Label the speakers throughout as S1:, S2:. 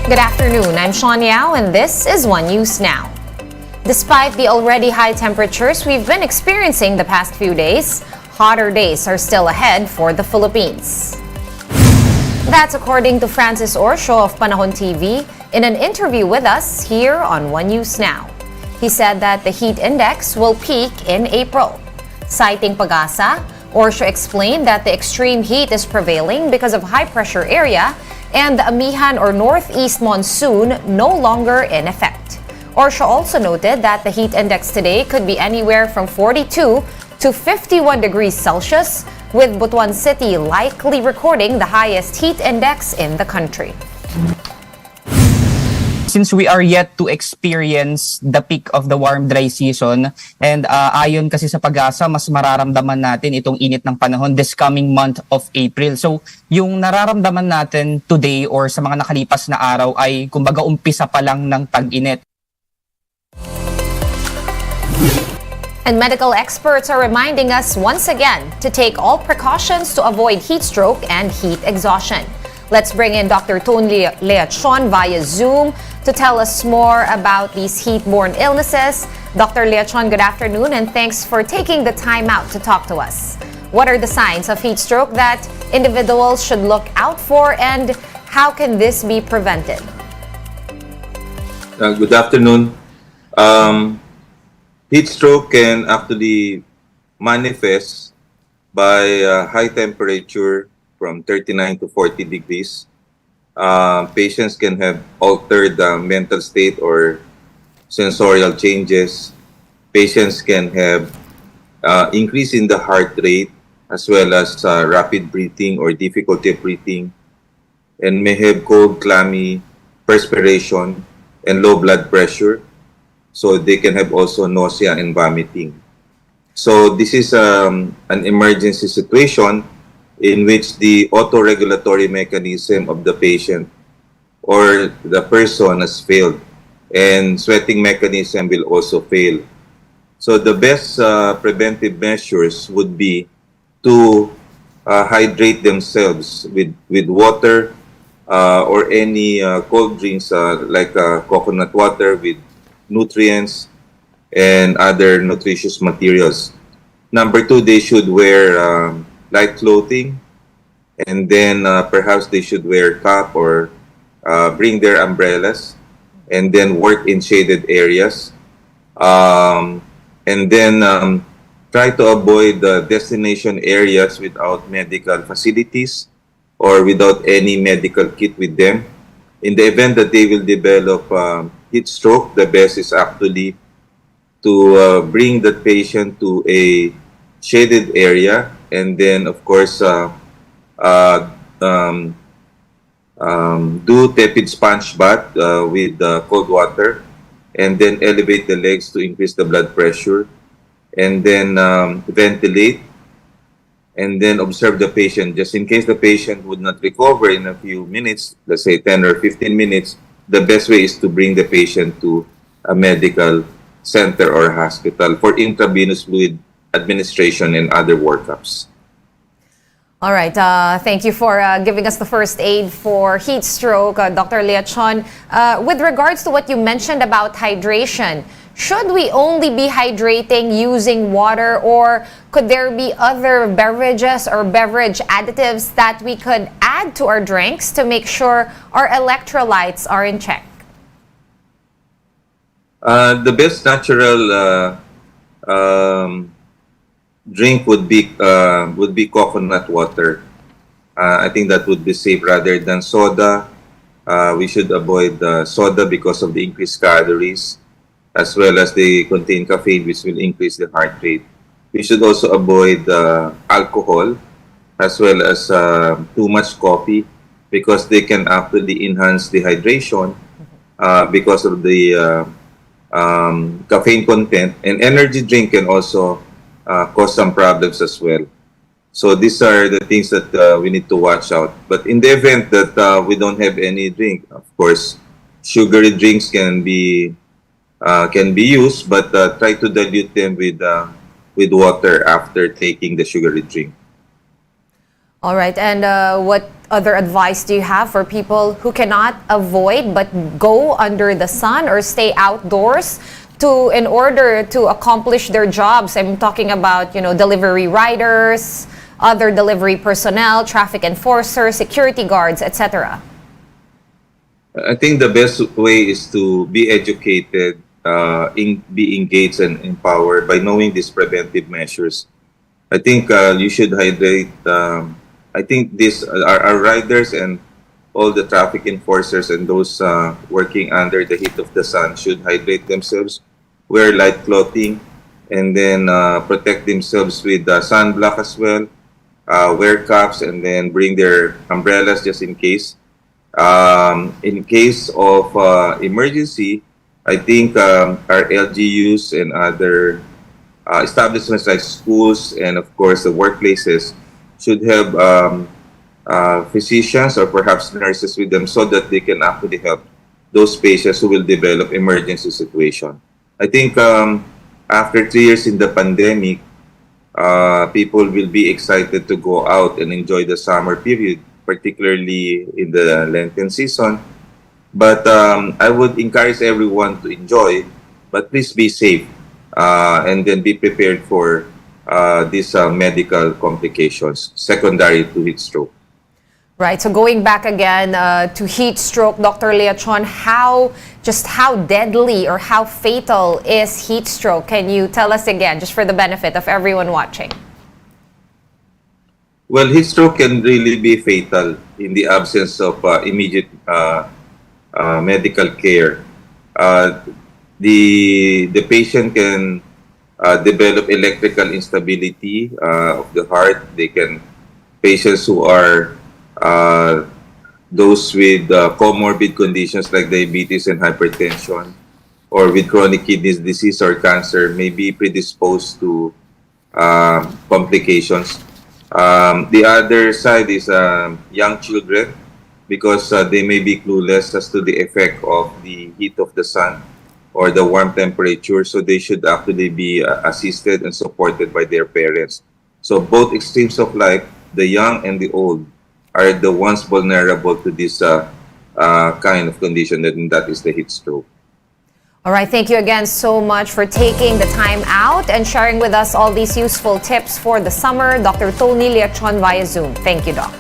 S1: Good afternoon, I'm Sean Yao and this is One News Now. Despite the already high temperatures we've been experiencing the past few days, hotter days are still ahead for the Philippines. That's according to Francis Orsho of Panahon TV in an interview with us here on One News Now. He said that the heat index will peak in April. Citing Pag-asa, Orsho explained that the extreme heat is prevailing because of high-pressure area and the Amihan or northeast monsoon no longer in effect. Orsho also noted that the heat index today could be anywhere from 42 to 51 degrees Celsius, with Butuan City likely recording the highest heat index in the country.
S2: Since we are yet to experience the peak of the warm dry season, and ayon kasi sa Pag-asa, mas mararamdaman natin itong init ng panahon this coming month of April. So yung nararamdaman natin today or sa mga nakalipas na araw ay kumbaga umpisa pa lang ng tag-init.
S1: And medical experts are reminding us once again to take all precautions to avoid heat stroke and heat exhaustion. Let's bring in Dr. Leachon via Zoom to tell us more about these heat-borne illnesses. Dr. Leachon, good afternoon and thanks for taking the time out to talk to us. What are the signs of heat stroke that individuals should look out for and how can this be prevented?
S3: Good afternoon. Heat stroke can actually manifest by high temperature from 39 to 40 degrees. Patients can have altered mental state or sensorial changes. Patients can have increase in the heart rate as well as rapid breathing or difficulty of breathing, and may have cold, clammy perspiration and low blood pressure. So they can have also nausea and vomiting. So this is an emergency situation in which the autoregulatory mechanism of the patient or the person has failed, and sweating mechanism will also fail. So the best preventive measures would be to hydrate themselves with water or any cold drinks like coconut water with nutrients and other nutritious materials. Number two, they should wear light clothing, and then perhaps they should wear cap or bring their umbrellas, and then work in shaded areas, and then try to avoid the destination areas without medical facilities or without any medical kit with them. In the event that they will develop heat stroke, the best is actually to bring the patient to a shaded area, and then of course do tepid sponge bath with cold water, and then elevate the legs to increase the blood pressure, and then ventilate, and then observe the patient. Just in case the patient would not recover in a few minutes, let's say 10 or 15 minutes, the best way is to bring the patient to a medical center or hospital for intravenous fluid administration and other workups.
S1: All right, thank you for giving us the first aid for heat stroke, Dr. Leachon. With regards to what you mentioned about hydration, should we only be hydrating using water, or could there be other beverages or beverage additives that we could add to our drinks to make sure our electrolytes are in check?
S3: The best natural drink would be coconut water. I think that would be safe rather than soda. We should avoid soda because of the increased calories, as well as they contain caffeine, which will increase the heart rate. We should also avoid alcohol, as well as too much coffee, because they can actually enhance dehydration because of the caffeine content. And energy drink can also cause some problems as well. So these are the things that we need to watch out. But in the event that we don't have any drink, of course, sugary drinks can be used, but try to dilute them with water after taking the sugary drink.
S1: All right, and what other advice do you have for people who cannot avoid but go under the sun or stay outdoors in order to accomplish their jobs? I'm talking about, delivery riders, other delivery personnel, traffic enforcers, security guards, etc.
S3: I think the best way is to be educated, be engaged and empowered by knowing these preventive measures. I think you should hydrate. I think these our riders and all the traffic enforcers and those working under the heat of the sun should hydrate themselves, wear light clothing, and then protect themselves with sunblock as well. Wear caps and then bring their umbrellas just in case. In case of emergency, I think our LGUs and other establishments like schools and of course the workplaces should have physicians or perhaps nurses with them so that they can actually help those patients who will develop emergency situation. I think after 3 years in the pandemic, people will be excited to go out and enjoy the summer period, particularly in the Lenten season. But I would encourage everyone to enjoy, but please be safe and then be prepared for these medical complications secondary to heat stroke.
S1: Right. So going back again to heat stroke, Dr. Leachon, how deadly or how fatal is heat stroke? Can you tell us again, just for the benefit of everyone watching?
S3: Well, heat stroke can really be fatal in the absence of immediate medical care. The patient can develop electrical instability of the heart. Patients who are those with comorbid conditions like diabetes and hypertension or with chronic kidney disease or cancer may be predisposed to complications. The other side is young children because they may be clueless as to the effect of the heat of the sun or the warm temperature, so they should actually be assisted and supported by their parents. So both extremes of life, the young and the old, are the ones vulnerable to this kind of condition, and that is the heat stroke.
S1: All right, thank you again so much for taking the time out and sharing with us all these useful tips for the summer. Dr. Tony Leachon via Zoom. Thank you, Doc.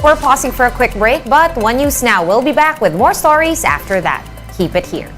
S1: We're pausing for a quick break, but One News Now will be back with more stories after that. Keep it here.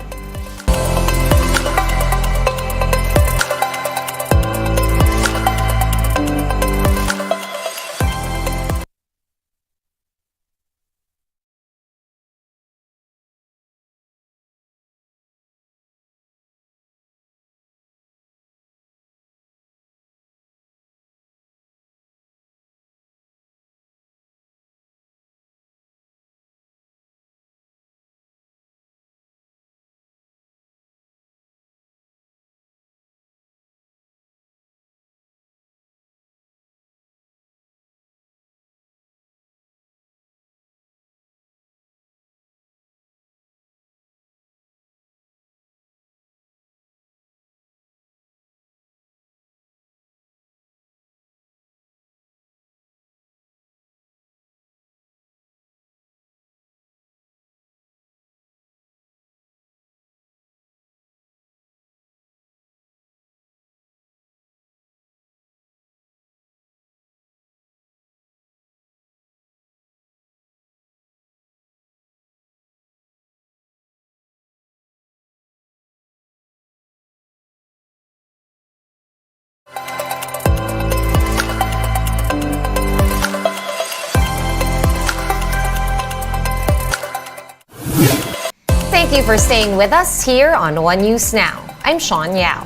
S1: Thank you for staying with us here on One News Now. I'm Sean Yao.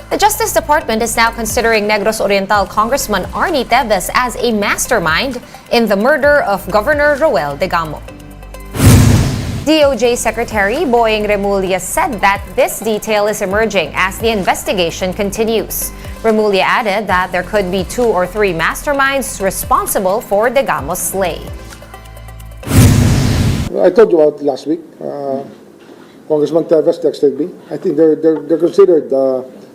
S1: The Justice Department is now considering Negros Oriental Congressman Arnie as a mastermind in the murder of Governor Roel Degamo. DOJ Secretary Boying Remulla said that this detail is emerging as the investigation continues. Remulla added that there could be 2 or 3 masterminds responsible for Degamo's slay.
S4: I told you about last week. Congressman Teves texted me. I think they're considered.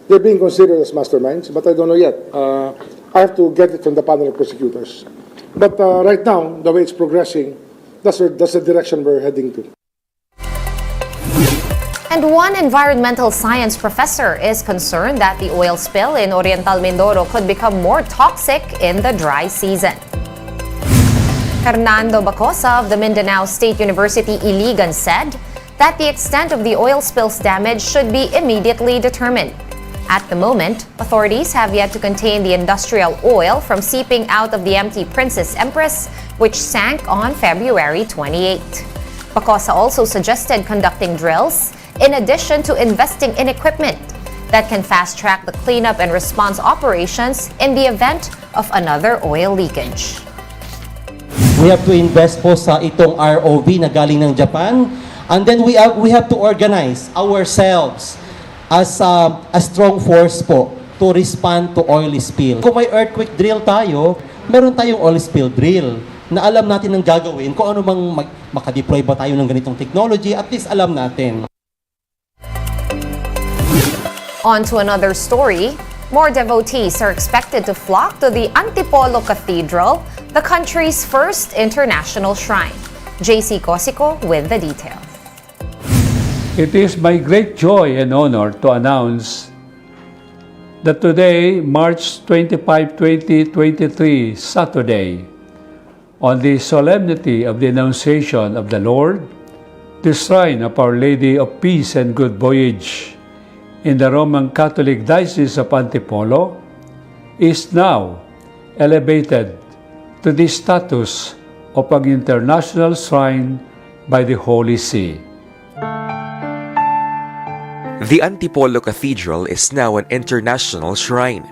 S4: They're being considered as masterminds, but I don't know yet. I have to get it from the panel of prosecutors. But right now, the way it's progressing, that's the direction we're heading to.
S1: And one environmental science professor is concerned that the oil spill in Oriental Mindoro could become more toxic in the dry season. Hernando Bacosa of the Mindanao State University Iligan said that the extent of the oil spill's damage should be immediately determined. At the moment, authorities have yet to contain the industrial oil from seeping out of the empty Princess Empress, which sank on February 28. Bacosa also suggested conducting drills in addition to investing in equipment that can fast-track the cleanup and response operations in the event of another oil leakage.
S5: We have to invest po sa itong ROV na galing ng Japan, and then we have to organize ourselves as a strong force po to respond to oil spill. Kung may earthquake drill tayo, meron tayong oil spill drill na alam natin ang gagawin. Kung ano mang makadeploy ba tayo ng ganitong technology, at least alam natin.
S1: On to another story. More devotees are expected to flock to the Antipolo Cathedral, the country's first international shrine. JC Cosico with the details.
S6: It is my great joy and honor to announce that today, March 25, 2023, Saturday, on the solemnity of the Annunciation of the Lord, the shrine of Our Lady of Peace and Good Voyage in the Roman Catholic Diocese of Antipolo is now elevated to the status of an international shrine by the Holy See.
S7: The Antipolo Cathedral is now an international shrine.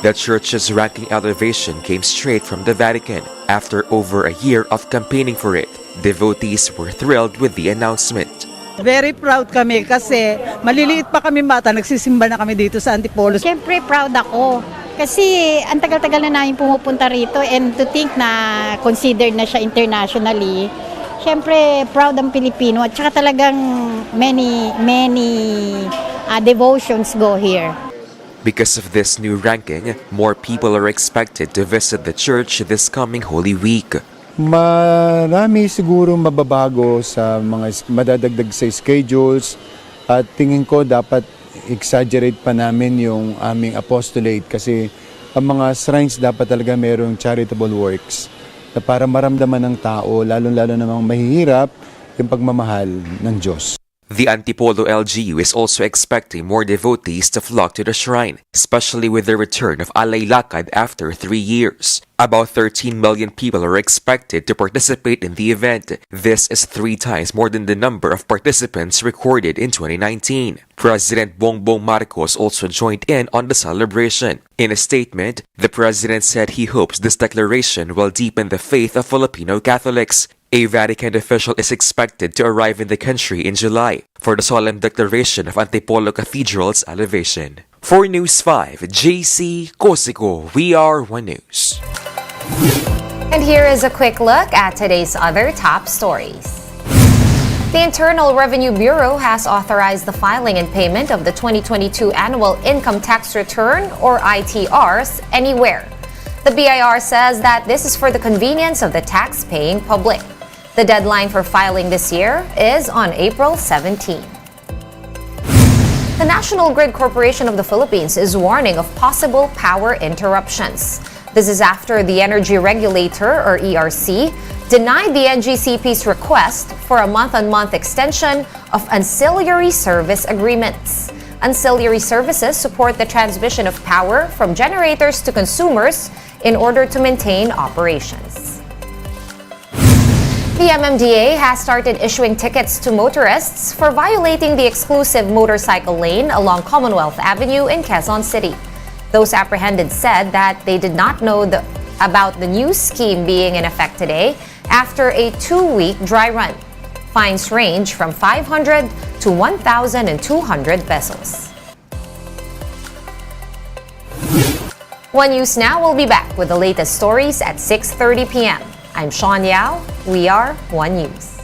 S7: The church's ranking elevation came straight from the Vatican. After over a year of campaigning for it, devotees were thrilled with the announcement.
S8: Very proud kami kasi maliliit pa kami bata, nagsisimba na kami dito sa Antipolo.
S9: Siyempre proud ako kasi ang tagal-tagal na namin pumupunta rito, and to think na considered na siya internationally, siyempre proud ang Pilipino at saka talagang many devotions go here.
S7: Because of this new ranking, more people are expected to visit the church this coming Holy Week.
S10: Marami siguro mababago sa mga madadagdag sa schedules, at tingin ko dapat exaggerate pa namin yung aming apostolate kasi ang mga shrines dapat talaga mayroong charitable works na para maramdaman ng tao, lalo-lalo namang mahihirap, yung pagmamahal ng Diyos.
S7: The Antipolo LGU is also expecting more devotees to flock to the shrine, especially with the return of Alay Lakad after 3 years. About 13 million people are expected to participate in the event. This is 3 times more than the number of participants recorded in 2019. President Bongbong Marcos also joined in on the celebration. In a statement, the president said he hopes this declaration will deepen the faith of Filipino Catholics. A Vatican official is expected to arrive in the country in July for the solemn declaration of Antipolo Cathedral's elevation. For News 5, JC Cosico, We Are One News.
S1: And here is a quick look at today's other top stories. The Internal Revenue Bureau has authorized the filing and payment of the 2022 Annual Income Tax Return, or ITRs, anywhere. The BIR says that this is for the convenience of the tax-paying public. The deadline for filing this year is on April 17. The National Grid Corporation of the Philippines is warning of possible power interruptions. This is after the Energy Regulator, or ERC, denied the NGCP's request for a month-on-month extension of ancillary service agreements. Ancillary services support the transmission of power from generators to consumers in order to maintain operations. The MMDA has started issuing tickets to motorists for violating the exclusive motorcycle lane along Commonwealth Avenue in Quezon City. Those apprehended said that they did not know about the new scheme being in effect today after a 2-week dry run. Fines range from 500 to 1,200 pesos. One News Now will be back with the latest stories at 6:30 p.m. I'm Sean Yao. We are One News.